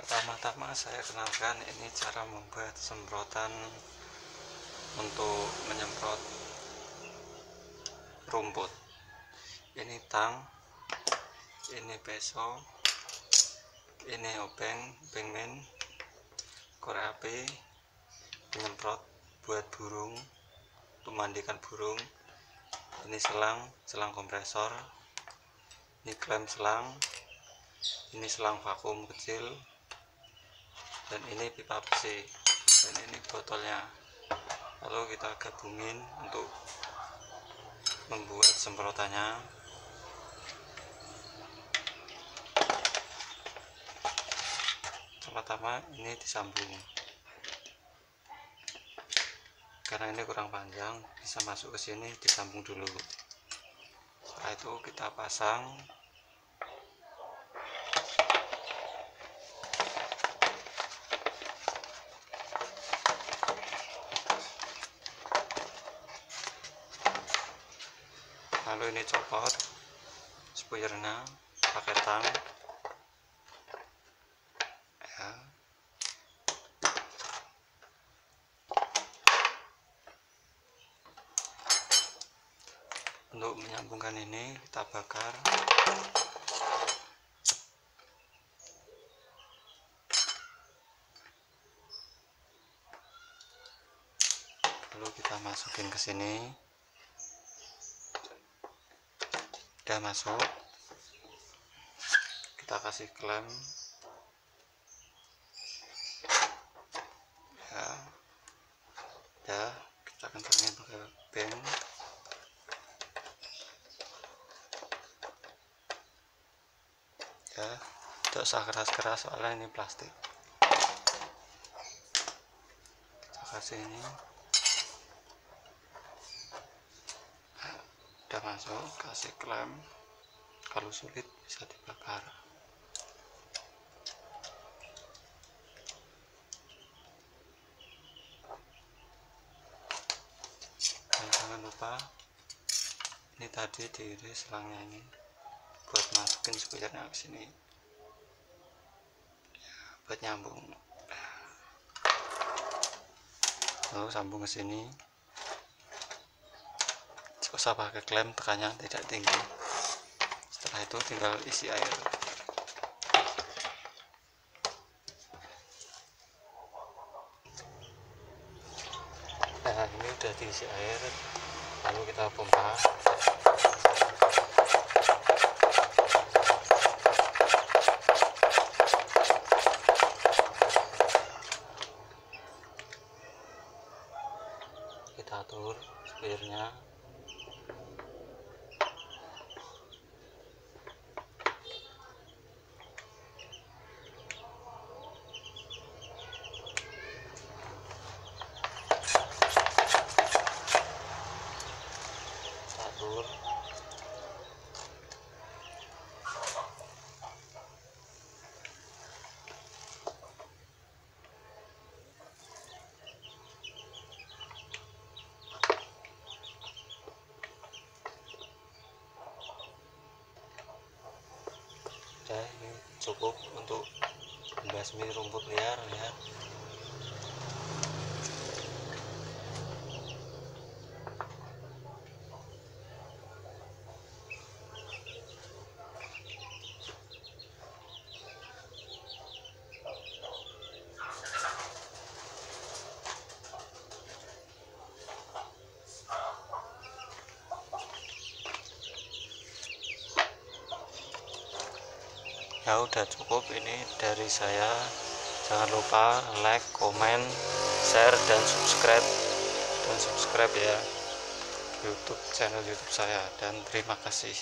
Pertama-tama saya kenalkan ini cara membuat semprotan untuk menyemprot rumput. Ini tang, ini peso, ini obeng min, korek api, penyemprot buat burung, untuk mandikan burung. Ini selang kompresor, ini klem selang, ini selang vakum kecil, dan ini pipa besi, dan ini botolnya. Lalu kita gabungin untuk membuat semprotannya. Pertama ini disambung, karena ini kurang panjang, bisa masuk ke sini, disambung dulu. Setelah itu kita pasang. Lalu ini copot spoilernya pakai tang ya. Untuk menyambungkan ini kita bakar. Lalu kita masukin ke sini. Udah masuk, kita kasih klem ya. Udah, kita kencangin pakai beng. Ya, tidak usah keras-keras soalnya ini plastik. Kita kasih ini. Udah masuk, kasih klem. Kalau sulit bisa dibakar. Dan jangan lupa ini tadi diiris selangnya ini buat masukin spoilernya ke sini ya, buat nyambung. Lalu sambung ke sini. Usah pakai klem, tekannya tidak tinggi. Setelah itu tinggal isi air. Nah, ini udah diisi air, lalu kita pompa. Kita atur airnya. Udah, ini cukup untuk membasmi rumput liar ya. Ya udah cukup ini dari saya. Jangan lupa like, komen, share, dan subscribe ya channel YouTube saya. Dan terima kasih.